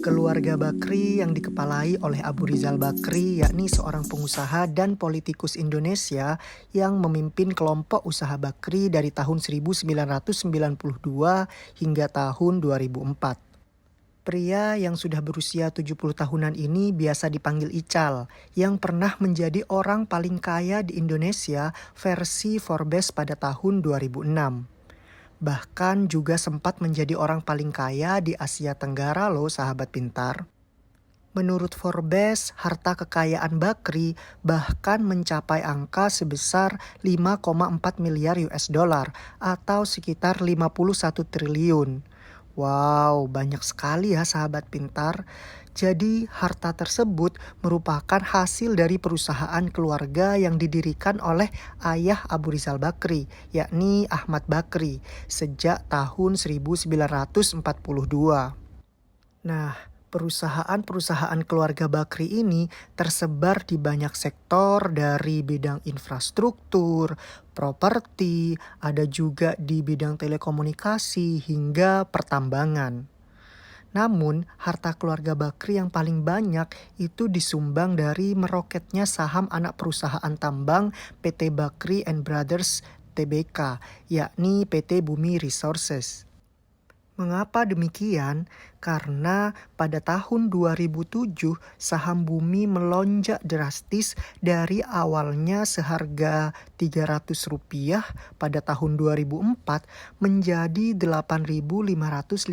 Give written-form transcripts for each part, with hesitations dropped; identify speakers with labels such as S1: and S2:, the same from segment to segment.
S1: Keluarga Bakri yang dikepalai oleh Abu Rizal Bakri, yakni seorang pengusaha dan politikus Indonesia yang memimpin kelompok usaha Bakri dari tahun 1992 hingga tahun 2004. Pria yang sudah berusia 70 tahunan ini biasa dipanggil Ical, yang pernah menjadi orang paling kaya di Indonesia versi Forbes pada tahun 2006. Bahkan juga sempat menjadi orang paling kaya di Asia Tenggara loh sahabat pintar. Menurut Forbes, harta kekayaan Bakri bahkan mencapai angka sebesar 5,4 miliar US dollar atau sekitar 51 triliun. Wow, banyak sekali ya sahabat pintar. Jadi harta tersebut merupakan hasil dari perusahaan keluarga yang didirikan oleh ayah Abu Rizal Bakri, yakni Ahmad Bakri, sejak tahun 1942. Nah, perusahaan-perusahaan keluarga Bakri ini tersebar di banyak sektor dari bidang infrastruktur, properti, ada juga di bidang telekomunikasi hingga pertambangan. Namun, harta keluarga Bakri yang paling banyak itu disumbang dari meroketnya saham anak perusahaan tambang PT Bakri and Brothers Tbk, yakni PT Bumi Resources. Mengapa demikian? Karena pada tahun 2007 saham Bumi melonjak drastis dari awalnya seharga Rp300 pada tahun 2004 menjadi Rp8.550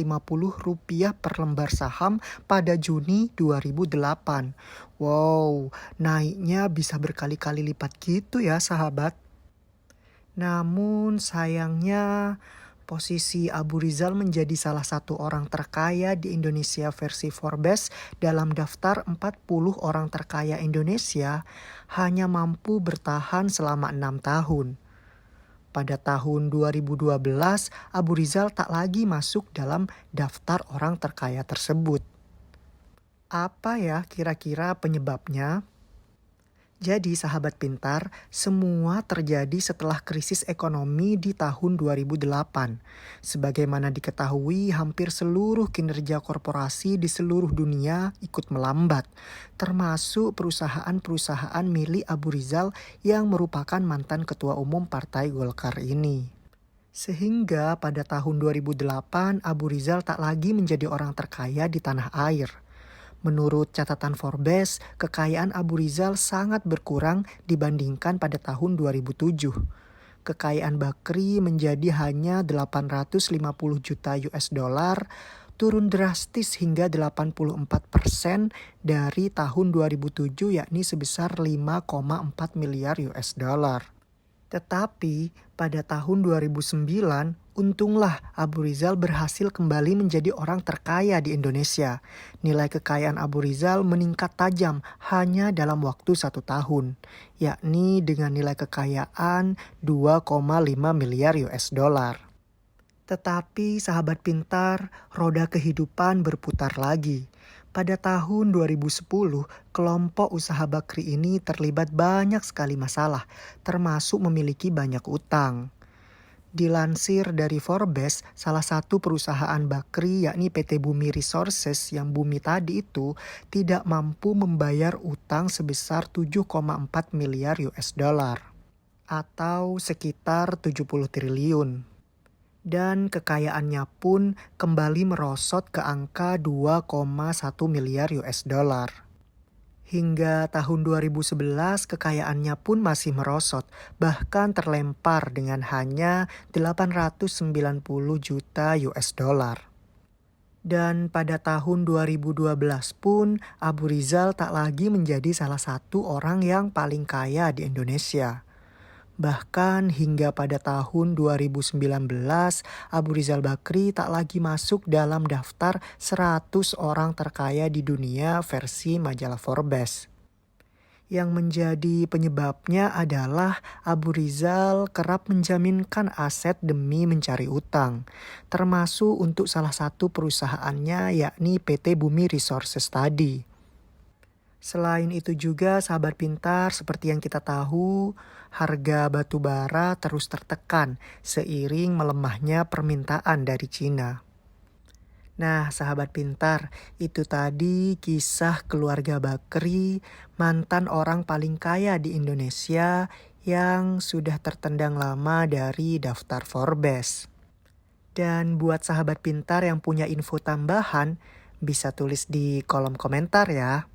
S1: per lembar saham pada Juni 2008. Wow, naiknya bisa berkali-kali lipat gitu ya sahabat. Namun sayangnya posisi Abu Rizal menjadi salah satu orang terkaya di Indonesia versi Forbes dalam daftar 40 orang terkaya Indonesia hanya mampu bertahan selama 6 tahun. Pada tahun 2012, Abu Rizal tak lagi masuk dalam daftar orang terkaya tersebut. Apa ya kira-kira penyebabnya? Jadi sahabat pintar, semua terjadi setelah krisis ekonomi di tahun 2008. Sebagaimana diketahui, hampir seluruh kinerja korporasi di seluruh dunia ikut melambat, termasuk perusahaan-perusahaan milik Abu Rizal yang merupakan mantan ketua umum Partai Golkar ini. Sehingga pada tahun 2008, Abu Rizal tak lagi menjadi orang terkaya di tanah air. Menurut catatan Forbes, kekayaan Abu Rizal sangat berkurang dibandingkan pada tahun 2007. Kekayaan Bakri menjadi hanya 850 juta US dollar, turun drastis hingga 84% dari tahun 2007 yakni sebesar 5,4 miliar US dollar. Tetapi pada tahun 2009, untunglah Abu Rizal berhasil kembali menjadi orang terkaya di Indonesia. Nilai kekayaan Abu Rizal meningkat tajam hanya dalam waktu 1 tahun, yakni dengan nilai kekayaan 2,5 miliar US dollar. Tetapi sahabat pintar, roda kehidupan berputar lagi. Pada tahun 2010, kelompok usaha Bakri ini terlibat banyak sekali masalah, termasuk memiliki banyak utang. Dilansir dari Forbes, salah satu perusahaan Bakri yakni PT Bumi Resources yang Bumi tadi itu tidak mampu membayar utang sebesar 7,4 miliar US dollar atau sekitar 70 triliun. Dan kekayaannya pun kembali merosot ke angka 2,1 miliar US dollar. Hingga tahun 2011 kekayaannya pun masih merosot, bahkan terlempar dengan hanya 890 juta US dollar. Dan pada tahun 2012 pun Abu Rizal tak lagi menjadi salah satu orang yang paling kaya di Indonesia. Bahkan hingga pada tahun 2019, Abu Rizal Bakri tak lagi masuk dalam daftar 100 orang terkaya di dunia versi majalah Forbes. Yang menjadi penyebabnya adalah Abu Rizal kerap menjaminkan aset demi mencari utang, termasuk untuk salah satu perusahaannya yakni PT Bumi Resources tadi. Selain itu juga sahabat pintar, seperti yang kita tahu, harga batu bara terus tertekan seiring melemahnya permintaan dari Cina. Nah, sahabat pintar, itu tadi kisah keluarga Bakri, mantan orang paling kaya di Indonesia yang sudah tertendang lama dari daftar Forbes. Dan buat sahabat pintar yang punya info tambahan, bisa tulis di kolom komentar ya.